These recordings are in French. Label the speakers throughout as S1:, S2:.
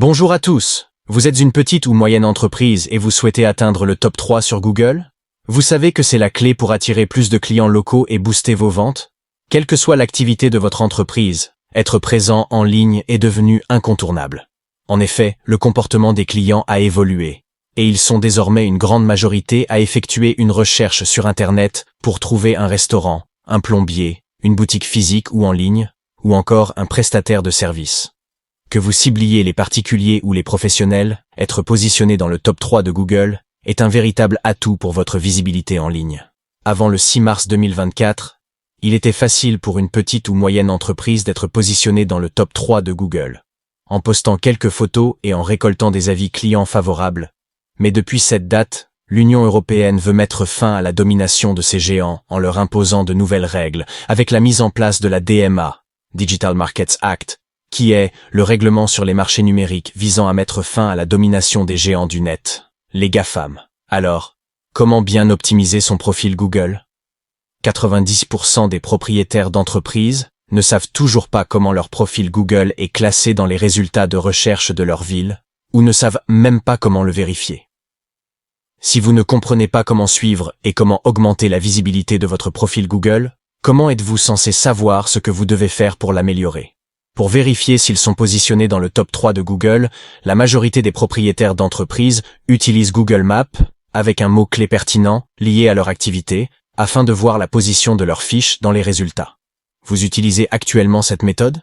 S1: Bonjour à tous. Vous êtes une petite ou moyenne entreprise et vous souhaitez atteindre le top 3 sur Google? Vous savez que c'est la clé pour attirer plus de clients locaux et booster vos ventes? Quelle que soit l'activité de votre entreprise, être présent en ligne est devenu incontournable. En effet, le comportement des clients a évolué, et ils sont désormais une grande majorité à effectuer une recherche sur Internet pour trouver un restaurant, un plombier, une boutique physique ou en ligne, ou encore un prestataire de services. Que vous cibliez les particuliers ou les professionnels, être positionné dans le top 3 de Google est un véritable atout pour votre visibilité en ligne. Avant le 6 mars 2024, il était facile pour une petite ou moyenne entreprise d'être positionnée dans le top 3 de Google, en postant quelques photos et en récoltant des avis clients favorables. Mais depuis cette date, l'Union européenne veut mettre fin à la domination de ces géants en leur imposant de nouvelles règles, avec la mise en place de la DMA, Digital Markets Act, qui est le règlement sur les marchés numériques visant à mettre fin à la domination des géants du net, les GAFAM. Alors, comment bien optimiser son profil Google? 90% des propriétaires d'entreprises ne savent toujours pas comment leur profil Google est classé dans les résultats de recherche de leur ville, ou ne savent même pas comment le vérifier. Si vous ne comprenez pas comment suivre et comment augmenter la visibilité de votre profil Google, comment êtes-vous censé savoir ce que vous devez faire pour l'améliorer? Pour vérifier s'ils sont positionnés dans le top 3 de Google, la majorité des propriétaires d'entreprises utilisent Google Maps avec un mot-clé pertinent lié à leur activité afin de voir la position de leur fiche dans les résultats. Vous utilisez actuellement cette méthode?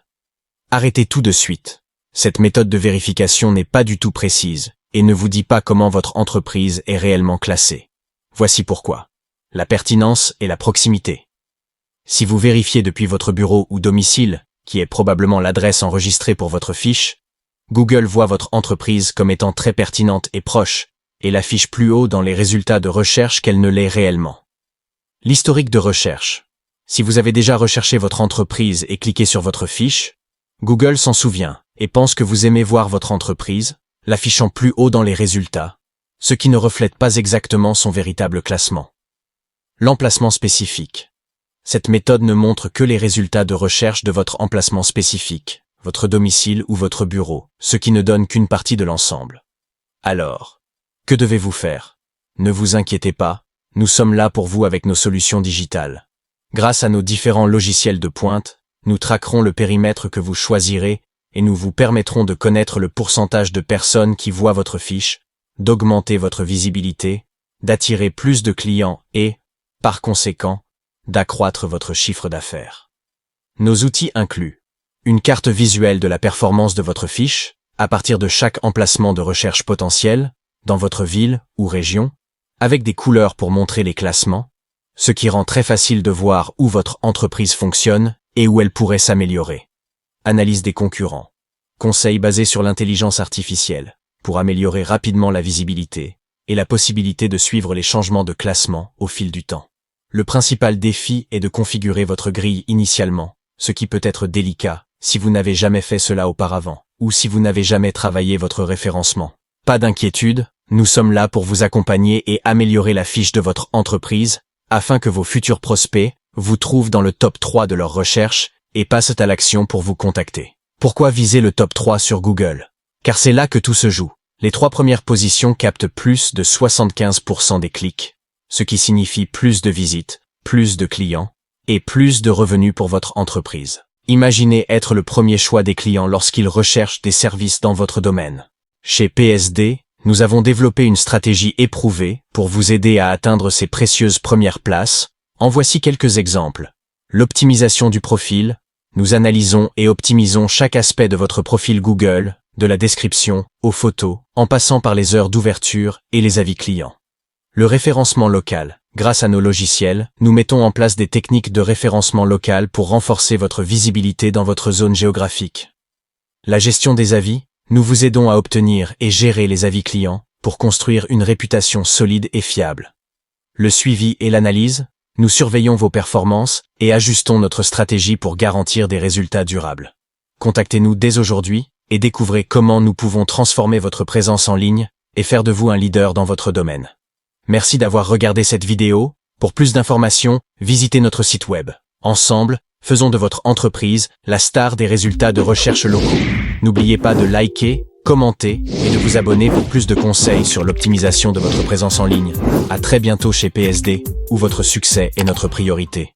S1: Arrêtez tout de suite. Cette méthode de vérification n'est pas du tout précise et ne vous dit pas comment votre entreprise est réellement classée. Voici pourquoi. La pertinence et la proximité. Si vous vérifiez depuis votre bureau ou domicile, qui est probablement l'adresse enregistrée pour votre fiche, Google voit votre entreprise comme étant très pertinente et proche, et l'affiche plus haut dans les résultats de recherche qu'elle ne l'est réellement. L'historique de recherche. Si vous avez déjà recherché votre entreprise et cliqué sur votre fiche, Google s'en souvient et pense que vous aimez voir votre entreprise, l'affichant plus haut dans les résultats, ce qui ne reflète pas exactement son véritable classement. L'emplacement spécifique. Cette méthode ne montre que les résultats de recherche de votre emplacement spécifique, votre domicile ou votre bureau, ce qui ne donne qu'une partie de l'ensemble. Alors, que devez-vous faire? Ne vous inquiétez pas, nous sommes là pour vous avec nos solutions digitales. Grâce à nos différents logiciels de pointe, nous traquerons le périmètre que vous choisirez et nous vous permettrons de connaître le pourcentage de personnes qui voient votre fiche, d'augmenter votre visibilité, d'attirer plus de clients et, par conséquent, d'accroître votre chiffre d'affaires. Nos outils incluent une carte visuelle de la performance de votre fiche, à partir de chaque emplacement de recherche potentiel, dans votre ville ou région, avec des couleurs pour montrer les classements, ce qui rend très facile de voir où votre entreprise fonctionne et où elle pourrait s'améliorer. Analyse des concurrents. Conseils basés sur l'intelligence artificielle, pour améliorer rapidement la visibilité, et la possibilité de suivre les changements de classement au fil du temps. Le principal défi est de configurer votre grille initialement, ce qui peut être délicat si vous n'avez jamais fait cela auparavant, ou si vous n'avez jamais travaillé votre référencement. Pas d'inquiétude, nous sommes là pour vous accompagner et améliorer la fiche de votre entreprise, afin que vos futurs prospects vous trouvent dans le top 3 de leur recherche et passent à l'action pour vous contacter. Pourquoi viser le top 3 sur Google? Car c'est là que tout se joue. Les 3 premières positions captent plus de 75% des clics, ce qui signifie plus de visites, plus de clients, et plus de revenus pour votre entreprise. Imaginez être le premier choix des clients lorsqu'ils recherchent des services dans votre domaine. Chez PSD, nous avons développé une stratégie éprouvée pour vous aider à atteindre ces précieuses premières places. En voici quelques exemples. L'optimisation du profil. Nous analysons et optimisons chaque aspect de votre profil Google, de la description aux photos, en passant par les heures d'ouverture et les avis clients. Le référencement local. Grâce à nos logiciels, nous mettons en place des techniques de référencement local pour renforcer votre visibilité dans votre zone géographique. La gestion des avis. Nous vous aidons à obtenir et gérer les avis clients pour construire une réputation solide et fiable. Le suivi et l'analyse. Nous surveillons vos performances et ajustons notre stratégie pour garantir des résultats durables. Contactez-nous dès aujourd'hui et découvrez comment nous pouvons transformer votre présence en ligne et faire de vous un leader dans votre domaine. Merci d'avoir regardé cette vidéo. Pour plus d'informations, visitez notre site web. Ensemble, faisons de votre entreprise la star des résultats de recherche locaux. N'oubliez pas de liker, commentez et de vous abonner pour plus de conseils sur l'optimisation de votre présence en ligne. À très bientôt chez PSD, où votre succès est notre priorité.